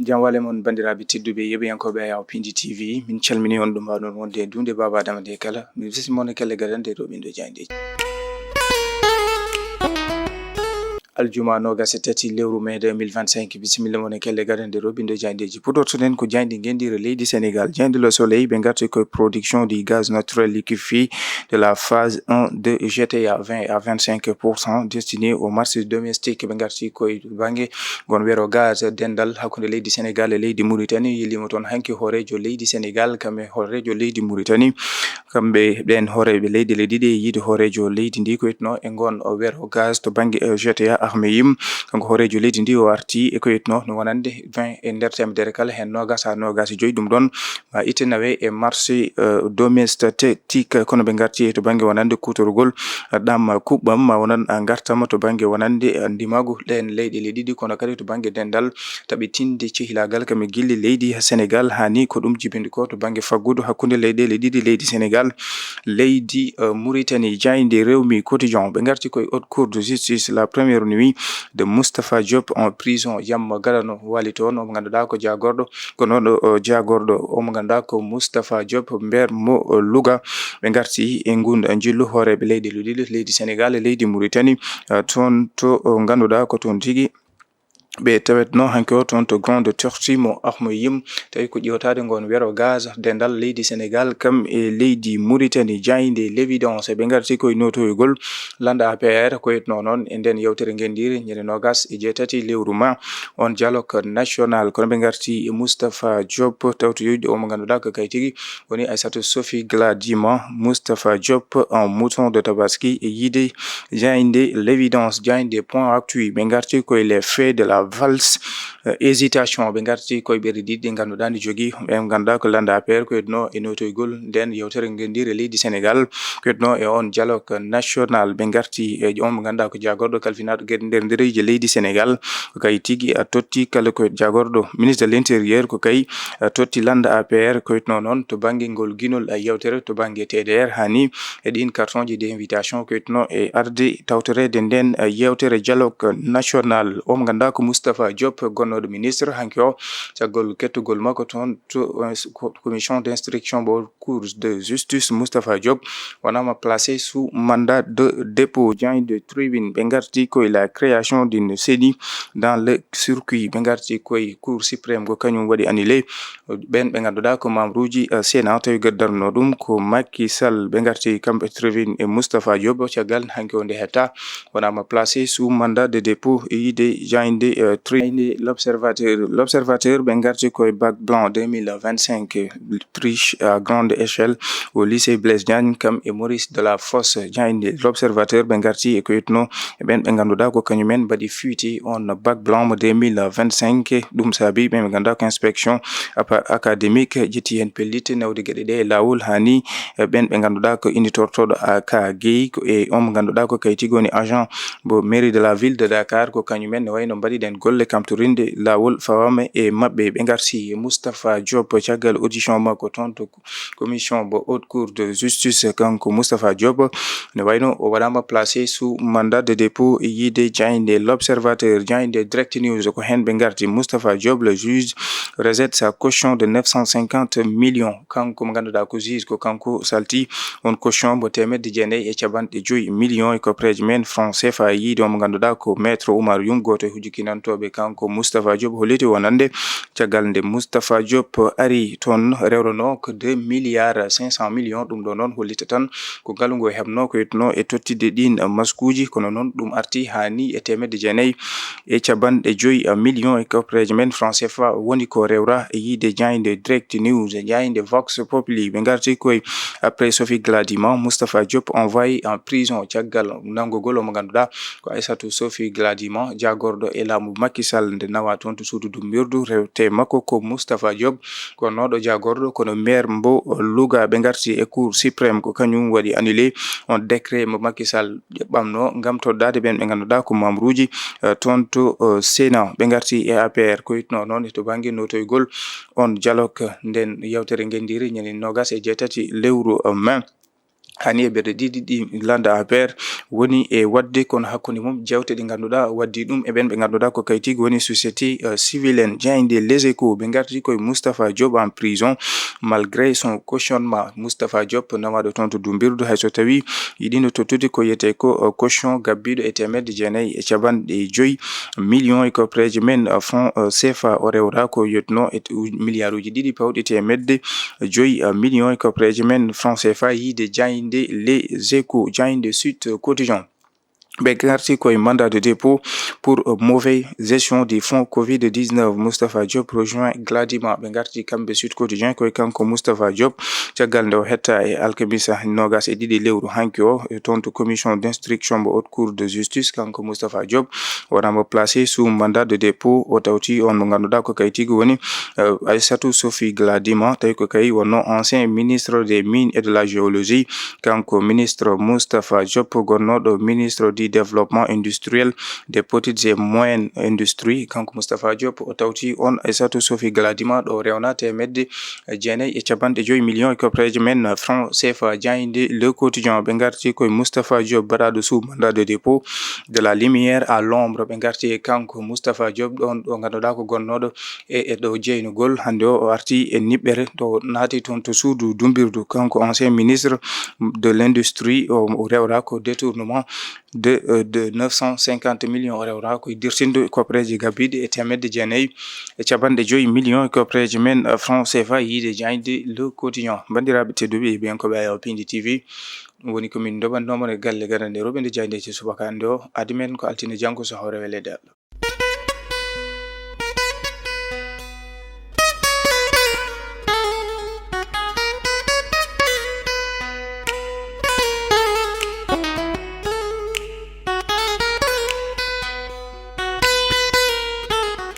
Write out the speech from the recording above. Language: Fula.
Janwale mon bandiraɓe tedduɓe yeɓoyankoɓe Yaw Pindi TV min calmini on ɗum mbaɗon wonde dunde baba adama de kala mi bisimon kelle gadande ɗo ɓindo jayde aljuma nogas e tati lewru mai 2025 bisimilla mon kelle gadande ɗo ɓindo jayndeji puɗortoɗen ko jayndi gendire leydi Sénégal jayndi le soleil ɓe garti koye production du gaz naturel liquéfié de la phase 1 de GTA 20 à 25% destiné au marché domestique ɓe garti koye banggue gon wero gaz dendal hakkude leydi Sénégal e leydi Mauritanie yillima toon hanki horejo leydi Sénégal kamɓe horejo leydi Mauritanie kamɓe ɓen horeɓe leydi le ɗiɗi yiide horejo leydi ndi ko yitno e gon wero gaz to banggue GTA Ahmeyim kanko horejo leydi ndi o arti e ko yitno no wonande 20 e nder temedere kala hen nogas ha nogas joyi ɗum ɗon ma itte nawe e marché domestique kono ɓe garti to banggue wonande kutorgol ɗam kuɓɓam ma wonan gartama to banggue wonande ndimagu ɗen leyɗe le ɗiɗi kono kadi to banggue dendal taɓitinde cehilagal kami gilli leydi Sénégal hani ko ɗum jibinde ko to banggue faggudu hakkude leyɗele ɗiɗi leydi Sénégal leydi Mauritanie jayde rewmi quotidien ɓe garti koye haute cour de justice la première nuit de Moustapha Diop en prison yamma galano wali toon omo ganduɗa ko jagorɗo kono ɗo jagorɗo omo ganduɗa ko Moustapha Diop mber mo Louga ɓe garti e gunda jillu horeɓe leydi ɗiɗi leydi Sénégal e leydi Mauritanie toon to ganduɗa ko toon tigui ɓe tawetno hanke o toon to grande tortue mo Ahmeyim tawi ko ƴewtade gon wero gaz dendal leydi Sénégal kam e leydi Mauritanie jayde l'évidence ɓe garti koye notoyogol landa APR ko yitno noon e nden yewtere gendiri ñande nogas e jeetati lewru ma on dialogue national kono ɓe garti e Moustapha Diop tawtoyoyde omo ganduɗa ko kay tigui woni Aissatou Sophie Gladima Moustapha Diop en mouton de Tabaski e yiide jayde l'évidence jayde point actu ɓe garti koye les faits de la valse hésitation ɓe garti koye ɓerɗe ɗiɗi ganduɗa ndi jogui ɓe ganduɗa ko landa APR ko yetno e notoygol nden yewtere gendire leydi Sénégal ko yetno e on dialogue national ɓe garti e on mo ganduɗa ko jagorɗo kalfinaɗo gueɗe nder ndereji leydi Sénégal ko kay tigui a totti kala ko jagorɗo ministre de l'intérieur ko kay totti landa APR ko yetno noon to banggue ngol guinol yewtere to banggue TDR hani e ɗin carton ji d'invitation ko yetno e arde tawtorede nden yewtere dialogue national o mo ganduɗa ko Moustapha Diop gonnoɗo ministre hanki o caggal kettugol makko toon to commission d'instruction bo cour de justice Moustapha Diop wonama placé sous mandat de dépôt de tribune ɓe garti koye la création d'une CENI dans le circuit ɓe garti koye cour suprême ko kañum waɗi annulé ɓen ɓe ganduɗa ko membre uji Sénat tawi gaddarno ɗum ko Macky Sall ɓe garti kamɓe tribune e Moustapha Diop caggal hanki o nde hetta wonama placé sous mandat de dépôt e yiide jayde l'observateur ɓe garti koye bac blanc 2025 triche à grande échelle au lycée Blaise Diagne kam e Maurice de la Fosse jayde l'observateur ɓe garti e ko yitno e ɓen ɓe ganduɗa ko kañumen mbaɗi fuiti on bac blanc mo 2025 ɗum saabi ɓen ɓe ganduɗa ko inspection académique ƴetti hen pellite nawde gueɗe ɗe e lawol hani ɓen ɓe ganduɗa ko inditortoɗo ka Guèye e on mo ganduɗa ko kay tigui woni agent bo mairie de la ville de Dakar ko kañumen ne wayno mbaɗiɗen golle kamtorinde lawol fawama e mabɓe ɓe garti Moustapha Diop caggal audition makko toon to commission bo haute cour de justice kanko Moustapha Diop ne wayno o waɗama placé sous mandat de dépôt e yiide jayde l'observateur jayde direct news ko hen ɓe garti Moustapha Diop le juge rejette sa caution de 950 millions kanko mo ganduɗa ko juge ko kanko salti on caution mo 1,9 millions e copreje men franc CFA yiide o mo ganduɗa ko maître Oumar Youm goto e hujjukinantoɓe kanko Moustapha Diop holliti wonande caggal nde Moustapha Diop ari toon rewrono ko 2,5 millions ɗum ɗo noon hollita tan ko galungo hebno ko yetno e tottide ɗin maskuji kono noon ɗum arti hani e 1,9 millions e copreje men franc CFA woni ko rewra e yiide jayde direct news jayde vox populi ɓe garti koye après Sophie Gladima Moustapha Diop envoyé en prison caggal nangogol omo ganduɗa ko Aissatou Sophie Gladima jagorɗo e laamu Macky Sall nde nawa toon to suudu dumbirdu rewte makko ko Moustapha Diop ko noɗo jagorɗo kono maire mbo Louga ɓe garti e cour suprême ko kañum waɗi annulé on décret mo Macky Sall ɓamno gam toddade ɓen ɓe ganduɗa ko membre uji toon to Sénat ɓe garti e APR ko yitno noon to banggue notoygol on dialogue nden yewtere gendiri ñande nogas e jeetati lewru mai hani e ɓerde ɗiɗi landa APR woni e wadde kono hakkunde mum jewte ɗe ganduɗa waddi ɗum e ɓen ɓe ganduɗa ko kay tigi woni société civile en. Jeyde Les Échos ɓe garti koye Moustapha Diop en prison malgré son cautionnement. Moustapha Diop namaɗo toon to Dumbirdu hayso tawi yiɗino tottude ko yiyete ko caution gabbiɗo e temedde jeenayyi e capanɗe joyyi millions e koppareje men franc CFA o rewra ko yetno e milliard uji ɗiɗi pawɗi temedde joyyi millions e koppareje men franc CFA yiide jayde Les Échos, jayde Sud Quotidien. ɓe garti koye mandat de dépôt pour mauvaise gestion des fonds Covid-19. Moustapha Diop rejoint gladiment. ɓe garti kamɓe Sud Quotidien koye kanko Moustapha Diop caggal nde o hetta e alkamisa nogas e ɗiɗi lewru hanki o toon to commission d'instruction mo haute cour de justice. Kanko Moustapha Diop waɗama placé sous mandat de dépôt o tawti on mo ganduɗa ko kay tigi woni Aissatou Sophie Gladima tawi ko kay wonno ancien ministre des mines et de la géologie. Kanko ministre Moustapha Diop gonnoɗo ministre du développement industriel des petites et moyennes industries. Kanko Moustapha Diop o tawti on Aissatou Sophie Gladima ɗo rewna temedde jeenayyi e capanɗe joyyi millions e koppareje men franc CFA. Jayde Le Quotidien ɓe garti koye Moustapha Diop baɗaɗo sous mandat de dépôt de la lumière à l'ombre. ɓe garti e kanko Moustapha Diop ɗon ɗo ganduɗa ko gonnoɗo e ɗo jeynugol hande o arti e niɓɓere to naati toon to suudu Dumbirdu. Kanko ancien ministre de l'industrie o rewra ko détournement de 950 millions o rewra koye dirtinde koppareje gabbiɗe e temedde jeenayyi e capanɗe joyyi millions e koppareje men franc CFA yiide jayde Le Quotidien. Bandiraɓe tedduɓe e biyankoɓe AYOP TV, ɗum woni komin doɓannomon e galle gaɗande roɓe nde jayde subaka hande o adi men ko altine janggo so hawre welede Allah.